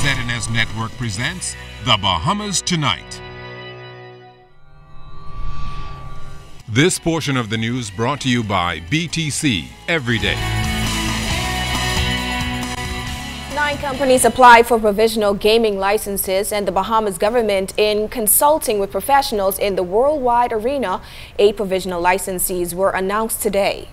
ZNS Network presents The Bahamas Tonight. This portion of the news brought to you by BTC Every Day. 9 companies applied for provisional gaming licenses, and the Bahamas government, in consulting with professionals in the worldwide arena, 8 provisional licensees were announced today.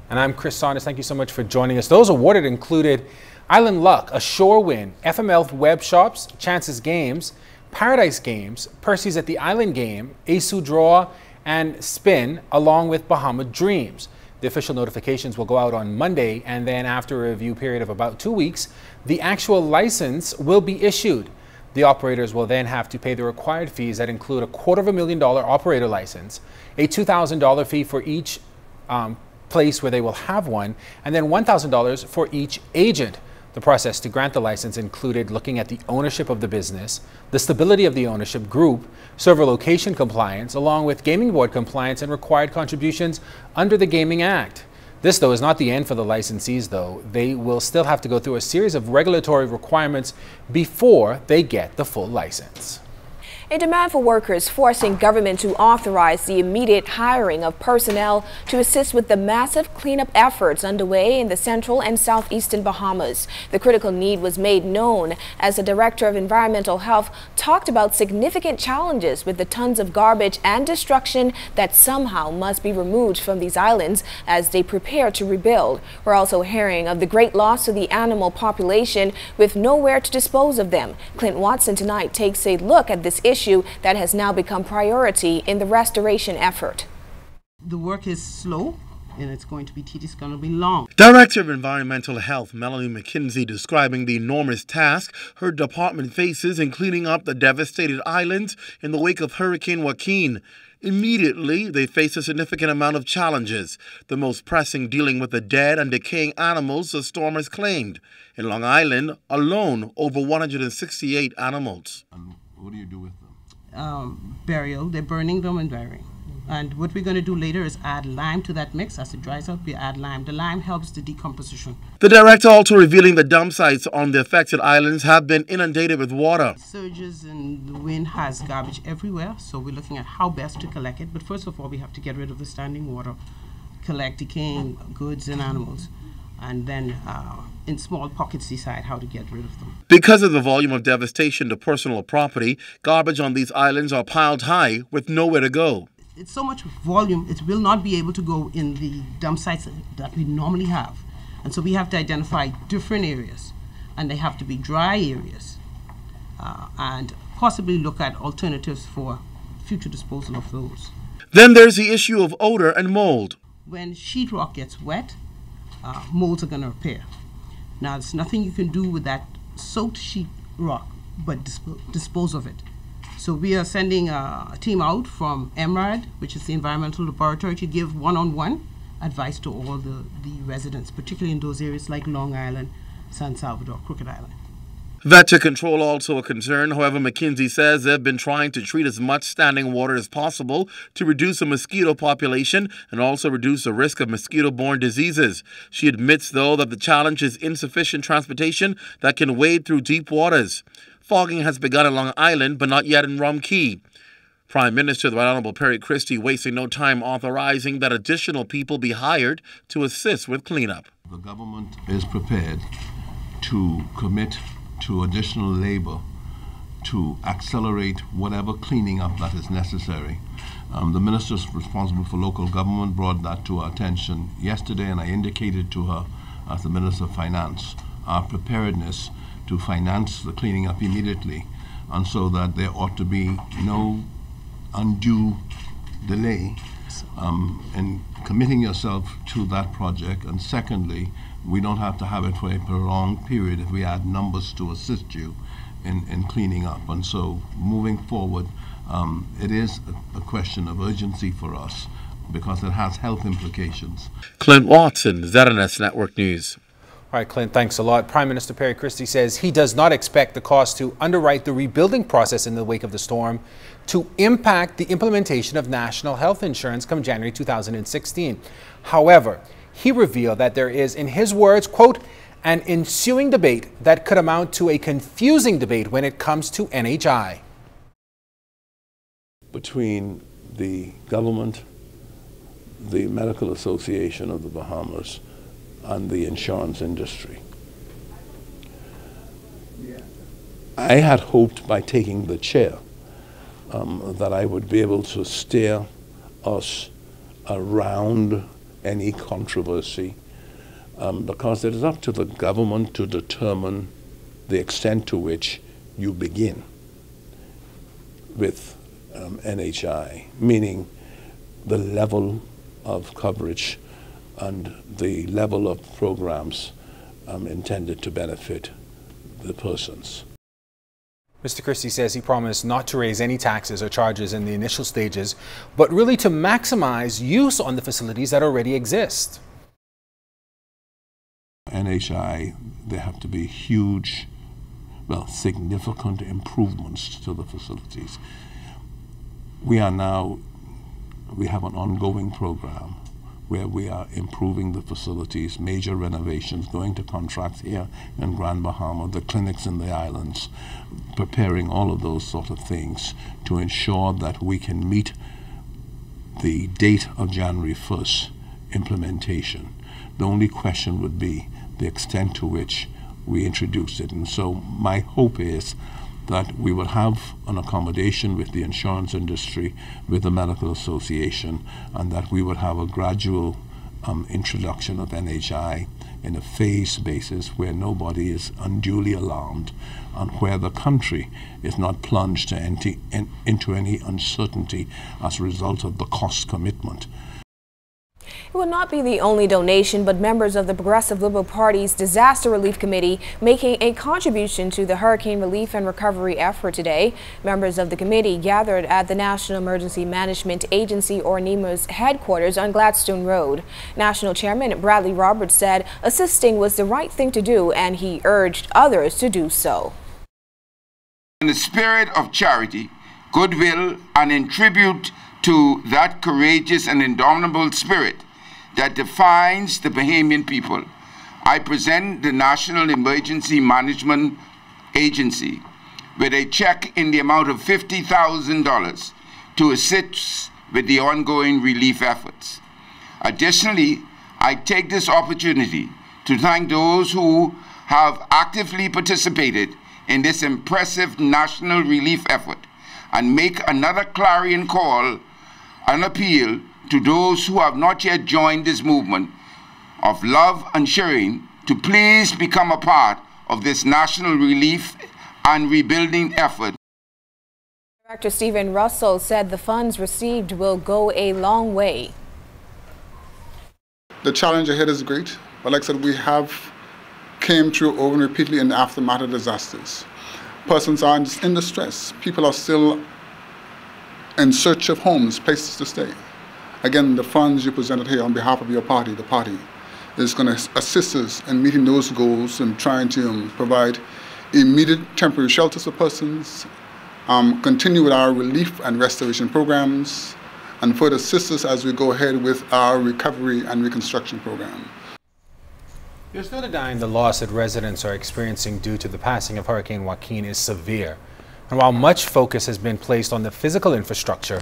And I'm Chris Saunders. Thank you so much for joining us. Those awarded included Island Luck, Ashore Win, FML Web Shops, Chances Games, Paradise Games, Percy's at the Island Game, Asu Draw, and Spin, along with Bahama Dreams. The official notifications will go out on Monday, and then after a review period of about 2 weeks, the actual license will be issued. The operators will then have to pay the required fees that include a $250,000 operator license, a $2,000 fee for each place where they will have one, and then $1,000 for each agent. The process to grant the license included looking at the ownership of the business, the stability of the ownership group, server location compliance, along with gaming board compliance and required contributions under the Gaming Act. This, though, is not the end for the licensees, though. They will still have to go through a series of regulatory requirements before they get the full license. A demand for workers forcing government to authorize the immediate hiring of personnel to assist with the massive cleanup efforts underway in the central and southeastern Bahamas. The critical need was made known as the Director of Environmental Health talked about significant challenges with the tons of garbage and destruction that somehow must be removed from these islands as they prepare to rebuild. We're also hearing of the great loss to the animal population with nowhere to dispose of them. Clint Watson tonight takes a look at this issue that has now become priority in the restoration effort. The work is slow and it's going to be tedious, it's going to be long. Director of Environmental Health Melanie McKenzie describing the enormous task her department faces in cleaning up the devastated islands in the wake of Hurricane Joaquin. Immediately, they face a significant amount of challenges, the most pressing dealing with the dead and decaying animals the storm has claimed. In Long Island alone, over 168 animals. And what do you do with them? Burial. They're burning them and burying. And what we're going to do later is add lime to that mix. As it dries out, we add lime. The lime helps the decomposition. The director also revealing the dump sites on the affected islands have been inundated with water. Surges and the wind has garbage everywhere, so we're looking at how best to collect it. But first of all, we have to get rid of the standing water, collect decaying goods and animals, and then in small pockets decide how to get rid of them. Because of the volume of devastation to personal property, garbage on these islands are piled high with nowhere to go. It's so much volume, it will not be able to go in the dump sites that we normally have. And so we have to identify different areas, and they have to be dry areas, and possibly look at alternatives for future disposal of those. Then there's the issue of odor and mold. When sheetrock gets wet, molds are going to appear. Now, there's nothing you can do with that soaked sheetrock but dispose of it. So we are sending a team out from EMRAD, which is the Environmental Laboratory, to give one-on-one advice to all the residents, particularly in those areas like Long Island, San Salvador, Crooked Island. Vector control also a concern. However, McKinsey says they've been trying to treat as much standing water as possible to reduce the mosquito population and also reduce the risk of mosquito-borne diseases. She admits, though, that the challenge is insufficient transportation that can wade through deep waters. Fogging has begun in Long Island, but not yet in Rum Cay. Prime Minister, the Right Honorable Perry Christie, wasting no time authorizing that additional people be hired to assist with cleanup. The government is prepared to commit to additional labor to accelerate whatever cleaning up that is necessary. The minister responsible for local government brought that to our attention yesterday, and I indicated to her, as the Minister of Finance, our preparedness to finance the cleaning up immediately, and so that there ought to be no undue delay in committing yourself to that project. And secondly, we don't have to have it for a prolonged period if we add numbers to assist you in cleaning up. And so moving forward, it is a question of urgency for us because it has health implications. Clint Watson, ZNS Network News. All right, Clint, thanks a lot. Prime Minister Perry Christie says he does not expect the cost to underwrite the rebuilding process in the wake of the storm to impact the implementation of national health insurance come January 2016. However, he revealed that there is, in his words, quote, an ensuing debate that could amount to a confusing debate when it comes to NHI. Between the government, the Medical Association of the Bahamas, and the insurance industry. I had hoped by taking the chair that I would be able to steer us around any controversy because it is up to the government to determine the extent to which you begin with NHI, meaning the level of coverage and the level of programs intended to benefit the persons. Mr. Christie says he promised not to raise any taxes or charges in the initial stages, but really to maximize use on the facilities that already exist. NHI, there have to be huge, significant improvements to the facilities. We have an ongoing program where we are improving the facilities, major renovations, going to contracts here in Grand Bahama, the clinics in the islands, preparing all of those sort of things to ensure that we can meet the date of January 1st implementation. The only question would be the extent to which we introduce it. And so my hope is that we will have an accommodation with the insurance industry, with the Medical Association, and that we would have a gradual introduction of NHI in a phased basis where nobody is unduly alarmed and where the country is not plunged into any uncertainty as a result of the cost commitment. It will not be the only donation, but members of the Progressive Liberal Party's Disaster Relief Committee making a contribution to the hurricane relief and recovery effort today. Members of the committee gathered at the National Emergency Management Agency, or NEMA's headquarters on Gladstone Road. National Chairman Bradley Roberts said assisting was the right thing to do, and he urged others to do so. In the spirit of charity, goodwill, and in tribute to that courageous and indomitable spirit that defines the Bahamian people, I present the National Emergency Management Agency with a check in the amount of $50,000 to assist with the ongoing relief efforts. Additionally, I take this opportunity to thank those who have actively participated in this impressive national relief effort and make another clarion call, an appeal to those who have not yet joined this movement of love and sharing to please become a part of this national relief and rebuilding effort. Director Stephen Russell said the funds received will go a long way. The challenge ahead is great, but like I said, we have came through over and repeatedly in the aftermath of disasters. Persons are in distress. People are still in search of homes, places to stay. Again, the funds you presented here on behalf of your party, the party, is going to assist us in meeting those goals and trying to provide immediate temporary shelters for persons, continue with our relief and restoration programs, and further assist us as we go ahead with our recovery and reconstruction program. There's no denying the loss that residents are experiencing due to the passing of Hurricane Joaquin is severe. And while much focus has been placed on the physical infrastructure,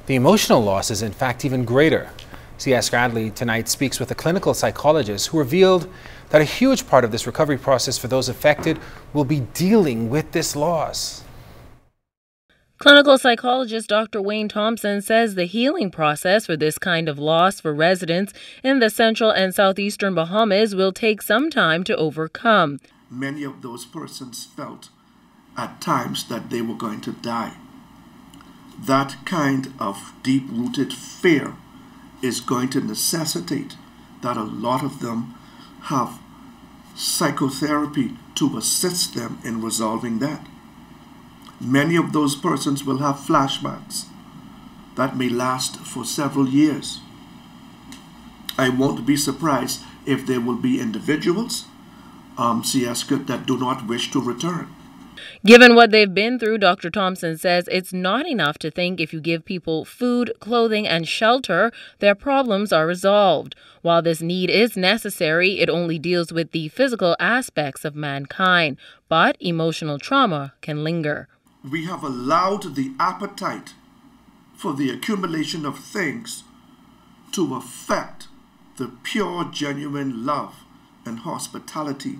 the emotional loss is in fact even greater. C.S. Radley tonight speaks with a clinical psychologist who revealed that a huge part of this recovery process for those affected will be dealing with this loss. Clinical psychologist Dr. Wayne Thompson says the healing process for this kind of loss for residents in the central and southeastern Bahamas will take some time to overcome. Many of those persons felt at times that they were going to die. That kind of deep-rooted fear is going to necessitate that a lot of them have psychotherapy to assist them in resolving that. Many of those persons will have flashbacks that may last for several years. I won't be surprised if there will be individuals, C.S. that do not wish to return. Given what they've been through, Dr. Thompson says it's not enough to think if you give people food, clothing, and shelter, their problems are resolved. While this need is necessary, it only deals with the physical aspects of mankind, but emotional trauma can linger. We have allowed the appetite for the accumulation of things to affect the pure, genuine love and hospitality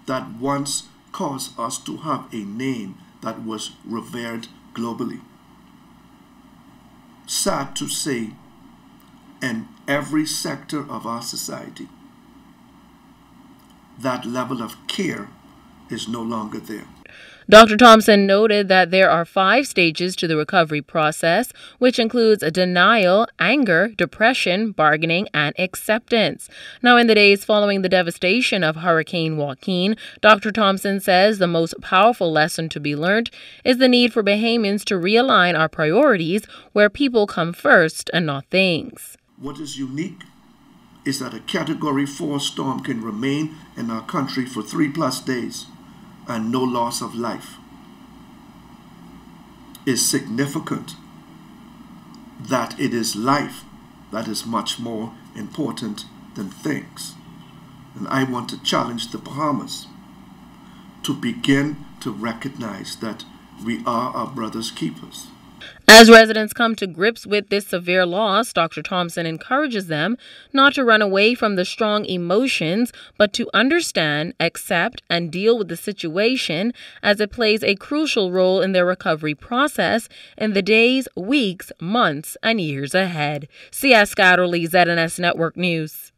that once caused us to have a name that was revered globally. Sad to say, in every sector of our society, that level of care is no longer there. Dr. Thompson noted that there are 5 stages to the recovery process, which includes denial, anger, depression, bargaining, and acceptance. Now, in the days following the devastation of Hurricane Joaquin, Dr. Thompson says the most powerful lesson to be learned is the need for Bahamians to realign our priorities where people come first and not things. What is unique is that a Category 4 storm can remain in our country for 3+ days and no loss of life. Is significant that it is life that is much more important than things. And I want to challenge the Bahamas to begin to recognize that we are our brother's keepers. As residents come to grips with this severe loss, Dr. Thompson encourages them not to run away from the strong emotions, but to understand, accept, and deal with the situation as it plays a crucial role in their recovery process in the days, weeks, months, and years ahead. C.S. Scatterly, ZNS Network News.